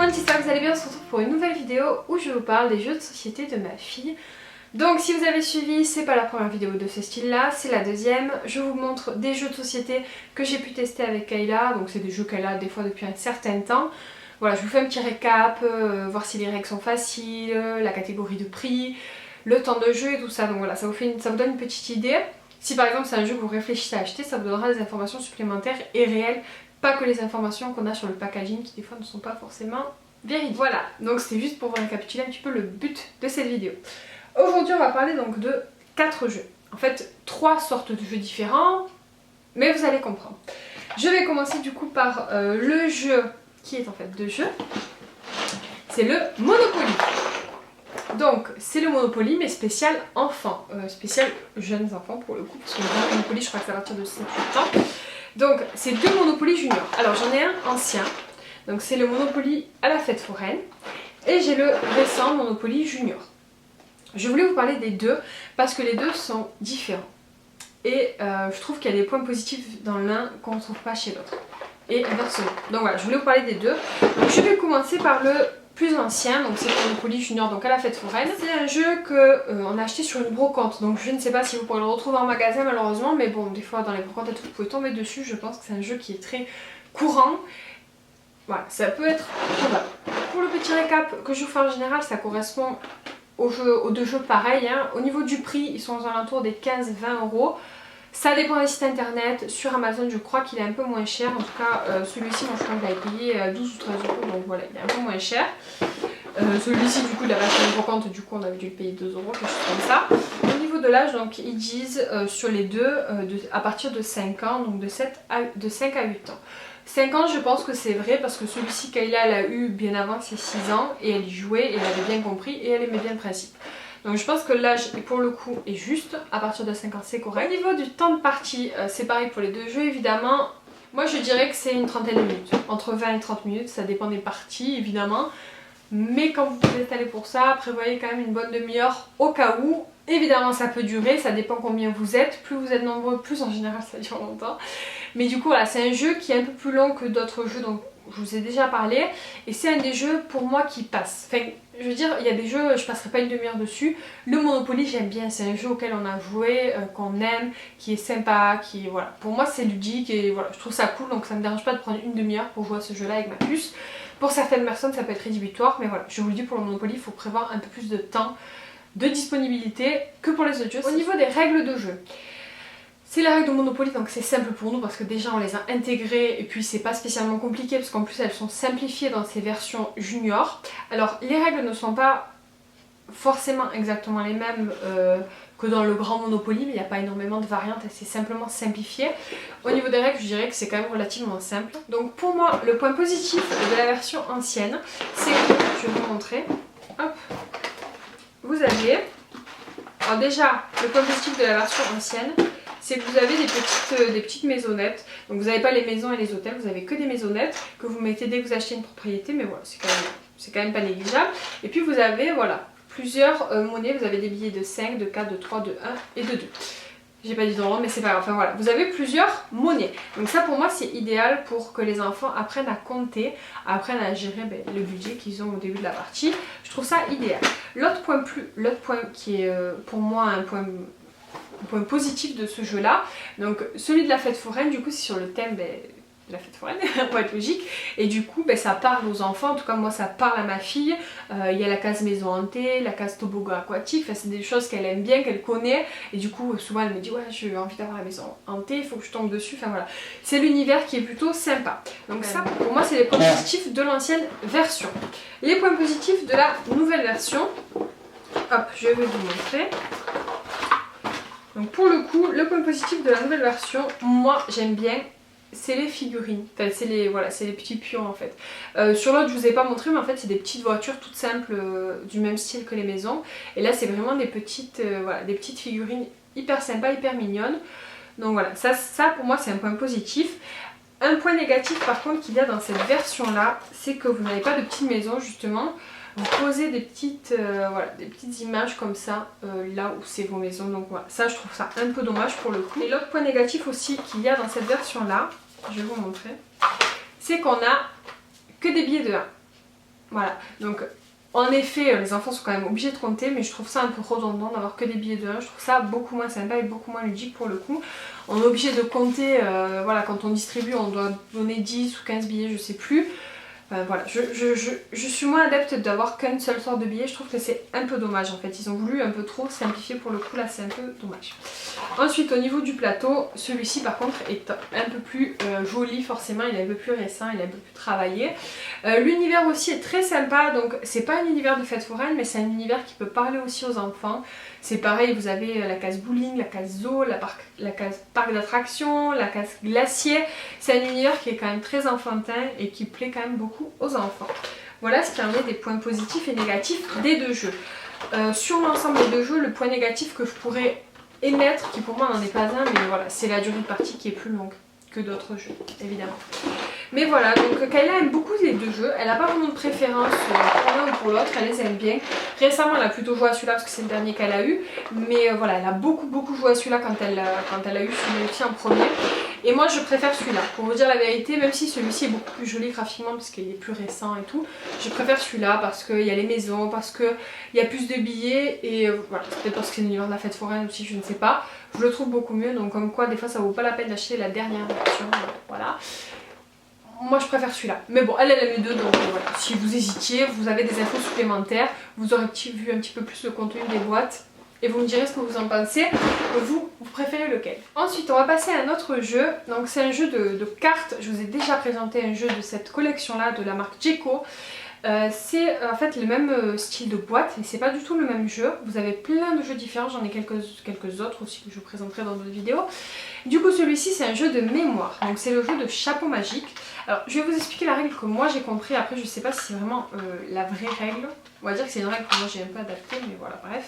monde, j'espère que vous allez bien. On se retrouve pour une nouvelle vidéo où je vous parle des jeux de société de ma fille. Donc si vous avez suivi, c'est pas la première vidéo de ce style là, c'est la deuxième. Je vous montre des jeux de société que j'ai pu tester avec Kayla. Donc c'est des jeux qu'elle a des fois depuis un certain temps. Voilà, je vous fais un petit récap, voir si les règles sont faciles, la catégorie de prix, le temps de jeu et tout ça. Donc voilà, ça vous donne une petite idée. Si par exemple c'est un jeu que vous réfléchissez à acheter, ça vous donnera des informations supplémentaires et réelles. Pas que les informations qu'on a sur le packaging qui des fois ne sont pas forcément véridiques. Voilà, donc c'était juste pour vous récapituler un petit peu le but de cette vidéo. Aujourd'hui on va parler donc de 4 jeux. En fait 3 sortes de jeux différents, mais vous allez comprendre. Je vais commencer du coup par le jeu qui est en fait de jeu. C'est le Monopoly. Donc c'est le Monopoly mais spécial enfant, spécial jeunes enfants pour le coup, parce que le Monopoly je crois que c'est à partir de 7-8 ans. Donc c'est 2 Monopoly juniors. Alors j'en ai un ancien, donc c'est le Monopoly à la fête foraine, et j'ai le récent Monopoly junior. Je voulais vous parler des deux parce que les deux sont différents. Et je trouve qu'il y a des points positifs dans l'un qu'on ne trouve pas chez l'autre. Et inversement. Donc voilà, je voulais vous parler des deux. Donc je vais commencer par le plus ancien, donc c'est le Monopoly Junior, donc à la fête foraine. C'est un jeu qu'on a acheté sur une brocante, donc je ne sais pas si vous pourrez le retrouver en magasin malheureusement, mais bon, des fois dans les brocantes et tout, vous pouvez tomber dessus. Je pense que c'est un jeu qui est très courant. Voilà, ça peut être trouvable. Pour le petit récap que je vous fais en général, ça correspond aux deux jeux pareils. Hein. Au niveau du prix, ils sont aux alentours des 15-20 €. Ça dépend des sites internet. Sur Amazon, je crois qu'il est un peu moins cher. En tout cas, celui-ci, moi je crois que je l'avais payé 12 ou 13 €. Donc voilà, il est un peu moins cher. Celui-ci, du coup, de la version brocante, du coup, on avait dû le payer 2 €, quelque chose comme ça. Au niveau de l'âge, donc ils disent sur les deux à partir de 5 ans, donc de 5 à 8 ans. 5 ans, je pense que c'est vrai parce que celui-ci, Kayla, elle a eu bien avant ses 6 ans et elle y jouait et elle avait bien compris et elle aimait bien le principe. Donc je pense que l'âge pour le coup est juste, à partir de 5 ans c'est correct. Au niveau du temps de partie, c'est pareil pour les deux jeux évidemment. Moi je dirais que c'est une trentaine de minutes, entre 20 et 30 minutes, ça dépend des parties évidemment. Mais quand vous vous êtes allé pour ça, prévoyez quand même une bonne demi-heure au cas où. Évidemment ça peut durer, ça dépend combien vous êtes. Plus vous êtes nombreux, plus en général ça dure longtemps. Mais du coup voilà, c'est un jeu qui est un peu plus long que d'autres jeux dont je vous ai déjà parlé. Et c'est un des jeux pour moi qui passe. Enfin, je veux dire, il y a des jeux, je passerai pas une demi-heure dessus. Le Monopoly j'aime bien, c'est un jeu auquel on a joué, qu'on aime, qui est sympa, qui voilà. Pour moi c'est ludique et voilà, je trouve ça cool, donc ça me dérange pas de prendre une demi-heure pour jouer à ce jeu là avec ma puce. Pour certaines personnes ça peut être rédhibitoire, mais voilà, je vous le dis, pour le Monopoly il faut prévoir un peu plus de temps de disponibilité que pour les autres jeux. Au niveau des règles de jeu, c'est la règle de Monopoly, donc c'est simple pour nous parce que déjà on les a intégrées et puis c'est pas spécialement compliqué parce qu'en plus elles sont simplifiées dans ces versions junior. Alors les règles ne sont pas forcément exactement les mêmes que dans le grand Monopoly, mais il n'y a pas énormément de variantes, c'est simplement simplifié. Au niveau des règles, je dirais que c'est quand même relativement simple. Donc pour moi, le point positif de la version ancienne, c'est que, je vais vous montrer, hop, vous avez, alors déjà, le point positif de la version ancienne, c'est que vous avez des petites maisonnettes. Donc vous n'avez pas les maisons et les hôtels, vous avez que des maisonnettes que vous mettez dès que vous achetez une propriété, mais voilà, c'est quand même pas négligeable. Et puis vous avez, voilà, plusieurs monnaies, vous avez des billets de 5, de 4, de 3, de 1 et de 2. J'ai pas dit dans l'ordre mais c'est pas grave, enfin voilà, vous avez plusieurs monnaies. Donc ça pour moi c'est idéal pour que les enfants apprennent à compter, apprennent à gérer le budget qu'ils ont au début de la partie. Je trouve ça idéal. L'autre point qui est pour moi un point positif de ce jeu là, donc celui de la fête foraine, du coup c'est sur le thème de la fête foraine, pour être logique, et du coup ça parle aux enfants, en tout cas moi ça parle à ma fille. Il y a la case maison hantée, la case toboggan aquatique, enfin c'est des choses qu'elle aime bien, qu'elle connaît, et du coup souvent elle me dit ouais j'ai envie d'avoir la maison hantée, il faut que je tombe dessus, enfin voilà, c'est l'univers qui est plutôt sympa. Donc ça pour moi c'est les points positifs de l'ancienne version. Les points positifs de la nouvelle version, hop je vais vous montrer. Donc pour le coup, le point positif de la nouvelle version, moi j'aime bien, c'est les figurines. Enfin c'est les petits pions en fait. Sur l'autre je vous ai pas montré, mais en fait c'est des petites voitures toutes simples du même style que les maisons. Et là c'est vraiment des petites figurines hyper sympas, hyper mignonnes. Donc voilà, ça pour moi c'est un point positif. Un point négatif par contre qu'il y a dans cette version là, c'est que vous n'avez pas de petite maison justement. Vous posez des petites images comme ça là où c'est vos maisons, donc voilà, ça je trouve ça un peu dommage pour le coup. Et l'autre point négatif aussi qu'il y a dans cette version là, je vais vous montrer, c'est qu'on a que des billets de 1. Voilà, donc en effet les enfants sont quand même obligés de compter, mais je trouve ça un peu redondant d'avoir que des billets de 1. Je trouve ça beaucoup moins sympa et beaucoup moins ludique pour le coup. On est obligé de compter, voilà, quand on distribue on doit donner 10 ou 15 billets, je sais plus. Voilà, je suis moins adepte d'avoir qu'une seule sorte de billet, je trouve que c'est un peu dommage en fait, ils ont voulu un peu trop simplifier pour le coup, là c'est un peu dommage. Ensuite au niveau du plateau, celui-ci par contre est un peu plus joli forcément, il est un peu plus récent, il est un peu plus travaillé. L'univers aussi est très sympa, donc c'est pas un univers de fête foraine mais c'est un univers qui peut parler aussi aux enfants. C'est pareil, vous avez la case bowling, la case zoo, la case parc d'attractions, la case glacier. C'est un univers qui est quand même très enfantin et qui plaît quand même beaucoup aux enfants. Voilà ce qui en est des points positifs et négatifs des deux jeux. Sur l'ensemble des deux jeux, le point négatif que je pourrais émettre, qui pour moi n'en est pas un, mais voilà, c'est la durée de partie qui est plus longue que d'autres jeux, évidemment. Mais voilà, donc Kayla aime beaucoup les deux jeux, elle n'a pas vraiment de préférence pour l'un ou pour l'autre, elle les aime bien. Récemment elle a plutôt joué à celui-là parce que c'est le dernier qu'elle a eu, mais voilà, elle a beaucoup joué à celui-là quand elle a eu celui-ci en premier. Et moi je préfère celui-là, pour vous dire la vérité, même si celui-ci est beaucoup plus joli graphiquement parce qu'il est plus récent et tout, je préfère celui-là parce qu'il y a les maisons, parce qu'il y a plus de billets et voilà, peut-être parce que c'est l'univers de la fête foraine aussi, je ne sais pas. Je le trouve beaucoup mieux, donc comme quoi des fois ça vaut pas la peine d'acheter la dernière version, voilà. Moi je préfère celui-là, mais bon elle aime les deux, donc voilà, si vous hésitiez, vous avez des infos supplémentaires, vous aurez vu un petit peu plus le contenu des boîtes et vous me direz ce que vous en pensez, vous préférez lequel. Ensuite on va passer à un autre jeu, donc c'est un jeu de cartes. Je vous ai déjà présenté un jeu de cette collection là de la marque Djeco. C'est en fait le même style de boîte, mais c'est pas du tout le même jeu. Vous avez plein de jeux différents, j'en ai quelques autres aussi que je vous présenterai dans d'autres vidéos. Du coup celui-ci c'est un jeu de mémoire, donc c'est le jeu de chapeau magique. Alors je vais vous expliquer la règle que moi j'ai compris, après je sais pas si c'est vraiment la vraie règle. On va dire que c'est une règle que moi j'ai un peu adaptée, mais voilà, bref.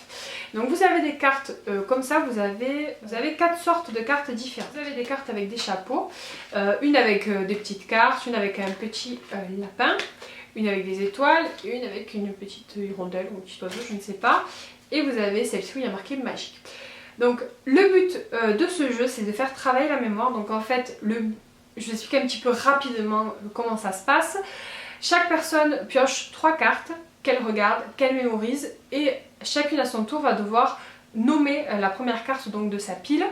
Donc vous avez des cartes comme ça, vous avez 4 sortes de cartes différentes. Vous avez des cartes avec des chapeaux, une avec des petites cartes, une avec un petit lapin, une avec des étoiles et une avec une petite hirondelle ou un petit oiseau, je ne sais pas. Et vous avez celle-ci où il y a marqué magique. Donc le but de ce jeu c'est de faire travailler la mémoire. Donc en fait, je vous explique un petit peu rapidement comment ça se passe. Chaque personne pioche 3 cartes qu'elle regarde, qu'elle mémorise et chacune à son tour va devoir nommer la première carte donc de sa pile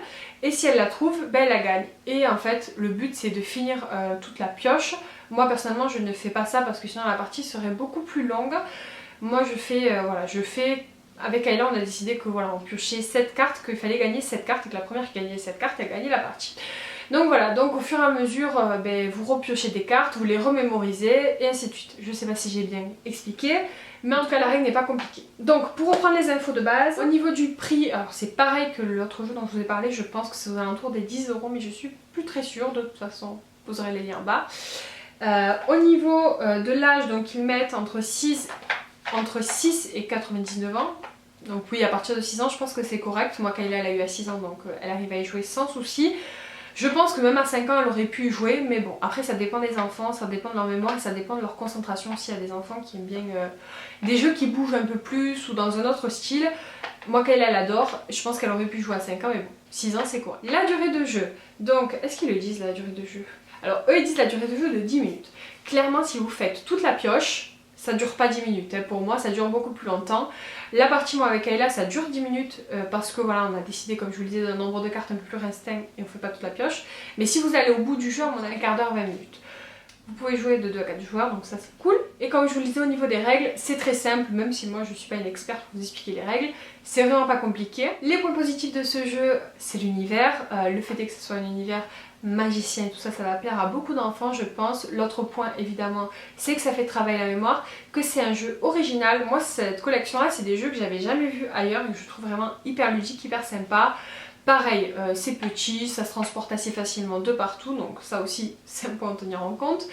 et si elle la trouve, ben, elle la gagne. Et en fait le but c'est de finir toute la pioche. Moi personnellement je ne fais pas ça parce que sinon la partie serait beaucoup plus longue. Moi je fais, voilà, avec Ayla on a décidé que voilà, on piochait 7 cartes, qu'il fallait gagner 7 cartes et que la première qui gagnait 7 cartes elle gagnait la partie. Donc voilà, donc au fur et à mesure ben, vous repiochez des cartes, vous les remémorisez et ainsi de suite. Je sais pas si j'ai bien expliqué, mais en tout cas la règle n'est pas compliquée. Donc pour reprendre les infos de base, au niveau du prix, alors c'est pareil que l'autre jeu dont je vous ai parlé, je pense que c'est aux alentours des 10 €, mais je suis plus très sûre, de toute façon vous aurez les liens en bas. Au niveau de l'âge, donc ils mettent entre 6 et 99 ans. Donc oui, à partir de 6 ans je pense que c'est correct. Moi Kayla elle a eu à 6 ans donc elle arrive à y jouer sans souci. Je pense que même à 5 ans elle aurait pu y jouer, mais bon, après ça dépend des enfants, ça dépend de leur mémoire et ça dépend de leur concentration aussi. Il y a des enfants qui aiment bien des jeux qui bougent un peu plus ou dans un autre style. Moi Kayla elle adore, je pense qu'elle aurait pu jouer à 5 ans, mais bon, 6 ans c'est quoi. La durée de jeu, donc est-ce qu'ils le disent la durée de jeu? Alors eux ils disent la durée de jeu de 10 minutes. Clairement si vous faites toute la pioche, ça dure pas 10 minutes, hein. Pour moi ça dure beaucoup plus longtemps. La partie moi avec Ayla ça dure 10 minutes parce que voilà on a décidé comme je vous le disais d'un nombre de cartes un peu plus restreint et on fait pas toute la pioche. Mais si vous allez au bout du jeu, on a un quart d'heure, 20 minutes. Vous pouvez jouer de 2 à 4 joueurs donc ça c'est cool. Et comme je vous le disais au niveau des règles, c'est très simple, même si moi je suis pas une experte pour vous expliquer les règles. C'est vraiment pas compliqué. Les points positifs de ce jeu, c'est l'univers. Le fait est que ce soit un univers magicien et tout ça, ça va plaire à beaucoup d'enfants je pense. L'autre point évidemment c'est que ça fait travailler la mémoire, que c'est un jeu original. Moi cette collection là c'est des jeux que j'avais jamais vus ailleurs et que je trouve vraiment hyper ludique, hyper sympa. Pareil, c'est petit, ça se transporte assez facilement de partout donc ça aussi c'est un point à tenir en compte.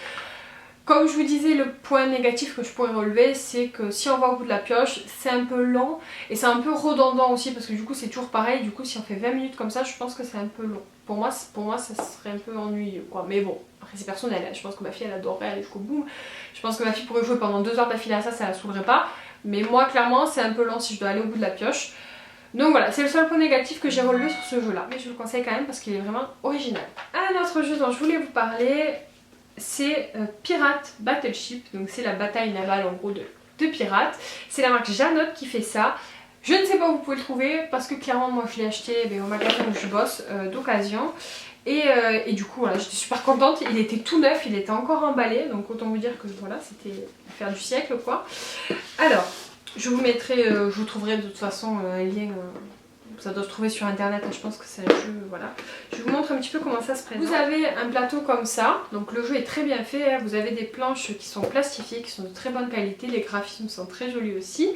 Comme je vous disais, le point négatif que je pourrais relever, c'est que si on va au bout de la pioche, c'est un peu long et c'est un peu redondant aussi parce que du coup c'est toujours pareil. Du coup si on fait 20 minutes comme ça, je pense que c'est un peu long. Pour moi ça serait un peu ennuyeux quoi. Mais bon, après c'est personnel, je pense que ma fille elle adorerait aller jusqu'au bout. Je pense que ma fille pourrait jouer pendant 2 heures d'affilée à ça, ça la saoulerait pas. Mais moi clairement c'est un peu long si je dois aller au bout de la pioche. Donc voilà, c'est le seul point négatif que j'ai relevé sur ce jeu là. Mais je vous le conseille quand même parce qu'il est vraiment original. Un autre jeu dont je voulais vous parler, c'est Pirate Battleship, donc c'est la bataille navale en gros de pirates. C'est la marque Janotte qui fait ça. Je ne sais pas où vous pouvez le trouver parce que clairement moi je l'ai acheté au magasin où je bosse d'occasion. Et du coup voilà, j'étais super contente, il était tout neuf, il était encore emballé, donc autant vous dire que voilà, c'était l'affaire du siècle quoi. Alors, je vous mettrai, je vous trouverai de toute façon un lien, ça doit se trouver sur internet, je pense que c'est un jeu, voilà. Je vous montre un petit peu comment ça se présente. Vous avez un plateau comme ça, donc le jeu est très bien fait, hein. Vous avez des planches qui sont plastifiées, qui sont de très bonne qualité, les graphismes sont très jolis aussi.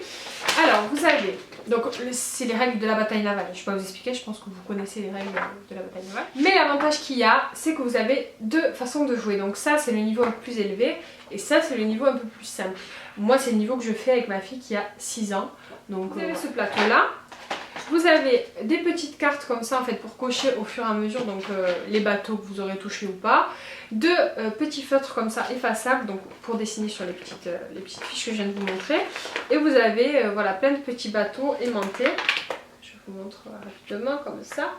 Alors vous avez, donc c'est les règles de la bataille navale, je ne vais pas vous expliquer, je pense que vous connaissez les règles de la bataille navale. Mais l'avantage qu'il y a, c'est que vous avez deux façons de jouer, donc ça c'est le niveau un peu plus élevé, et ça c'est le niveau un peu plus simple. Moi c'est le niveau que je fais avec ma fille qui a 6 ans, donc vous avez ce plateau là. Vous avez des petites cartes comme ça en fait pour cocher au fur et à mesure donc les bateaux que vous aurez touchés ou pas. Deux petits feutres comme ça effaçables donc pour dessiner sur les petites fiches que je viens de vous montrer. Et vous avez voilà plein de petits bateaux aimantés. Je vous montre rapidement comme ça.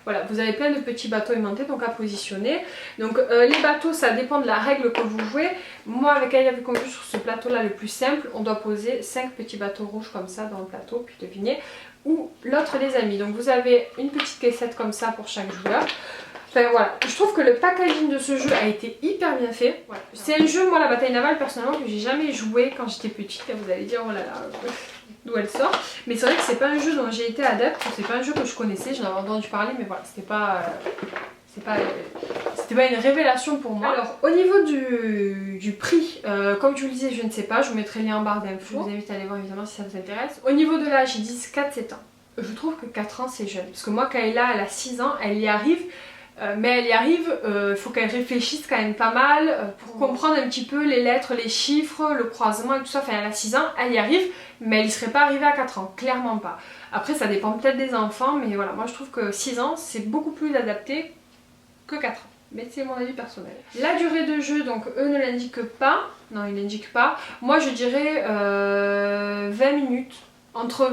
Voilà, vous avez plein de petits bateaux aimantés donc à positionner. Donc les bateaux ça dépend de la règle que vous jouez. Moi avec Aya vu qu'on joue sur ce plateau là le plus simple, on doit poser 5 petits bateaux rouges comme ça dans le plateau, puis devinez où l'autre les a mis. Donc vous avez une petite caissette comme ça pour chaque joueur. Enfin voilà, je trouve que le packaging de ce jeu a été hyper bien fait. Voilà. C'est un jeu, moi la bataille navale personnellement que j'ai jamais joué quand j'étais petite. Et vous allez dire oh là là, d'où elle sort. Mais c'est vrai que c'est pas un jeu dont j'ai été adepte, c'est pas un jeu que je connaissais, j'en avais entendu parler mais voilà, c'était pas une révélation pour moi. Alors au niveau du prix, comme je vous le disais, je ne sais pas, je vous mettrai le lien en barre d'infos. Je vous invite à aller voir évidemment si ça vous intéresse. Au niveau de l'âge, ils disent 4-7 ans. Je trouve que 4 ans c'est jeune. Parce que moi Kayla elle a 6 ans, elle y arrive. Mais elle y arrive, il faut qu'elle réfléchisse quand même pas mal pour comprendre un petit peu les lettres, les chiffres, le croisement et tout ça. Enfin elle a 6 ans, elle y arrive, mais elle y serait pas arrivée à 4 ans, clairement pas. Après ça dépend peut-être des enfants, mais voilà, moi je trouve que 6 ans c'est beaucoup plus adapté que 4 ans. Mais c'est mon avis personnel. La durée de jeu, donc eux ne l'indiquent pas. Non, ils l'indiquent pas. Moi je dirais 20 minutes. Entre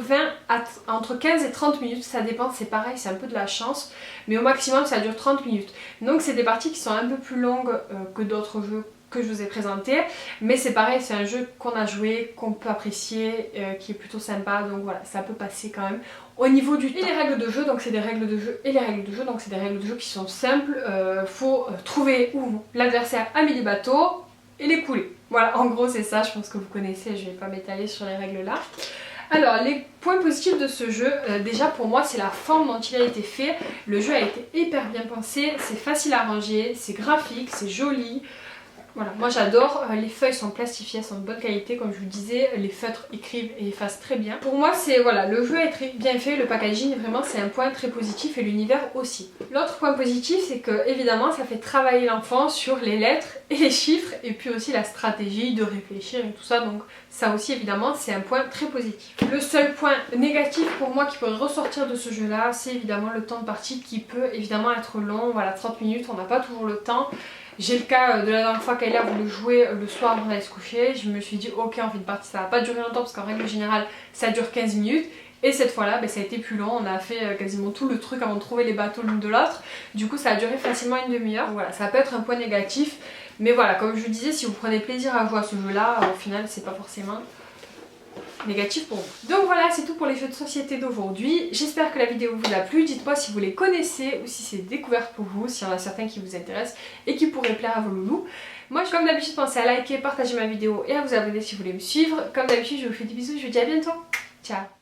15 et 30 minutes, ça dépend, c'est pareil, c'est un peu de la chance. Mais au maximum ça dure 30 minutes. Donc c'est des parties qui sont un peu plus longues que d'autres jeux que je vous ai présentés. Mais c'est pareil, c'est un jeu qu'on a joué, qu'on peut apprécier, qui est plutôt sympa. Donc voilà, ça peut passer quand même. Au niveau du temps. Et les règles de jeu, donc c'est des règles de jeu et les règles de jeu, donc c'est des règles de jeu qui sont simples. Faut trouver où l'adversaire a mis les bateaux et les couler. Voilà, en gros c'est ça, je pense que vous connaissez, je vais pas m'étaler sur les règles là. Alors les points positifs de ce jeu, déjà pour moi c'est la forme dont il a été fait. Le jeu a été hyper bien pensé, c'est facile à ranger, c'est graphique, c'est joli. Voilà, moi j'adore, les feuilles sont plastifiées, elles sont de bonne qualité comme je vous disais, les feutres écrivent et effacent très bien. Pour moi c'est voilà, le jeu est très bien fait, le packaging vraiment c'est un point très positif et l'univers aussi. L'autre point positif c'est que évidemment ça fait travailler l'enfant sur les lettres et les chiffres et puis aussi la stratégie de réfléchir et tout ça, donc ça aussi évidemment c'est un point très positif. Le seul point négatif pour moi qui pourrait ressortir de ce jeu là c'est évidemment le temps de partie qui peut évidemment être long, voilà 30 minutes on n'a pas toujours le temps. J'ai le cas de la dernière fois qu'elle a voulu jouer le soir avant d'aller se coucher, je me suis dit ok on fait une partie ça va pas durer longtemps parce qu'en règle générale ça dure 15 minutes et cette fois là ça a été plus long, on a fait quasiment tout le truc avant de trouver les bateaux l'une de l'autre, du coup ça a duré facilement une demi-heure, voilà ça peut être un point négatif mais voilà comme je vous disais si vous prenez plaisir à jouer à ce jeu là au final c'est pas forcément négatif pour vous. Donc voilà c'est tout pour les jeux de société d'aujourd'hui, j'espère que la vidéo vous a plu, dites-moi si vous les connaissez ou si c'est découverte pour vous, s'il y en a certains qui vous intéressent et qui pourraient plaire à vos loulous. Moi comme d'habitude pensez à liker, partager ma vidéo et à vous abonner si vous voulez me suivre, comme d'habitude je vous fais des bisous, je vous dis à bientôt, ciao.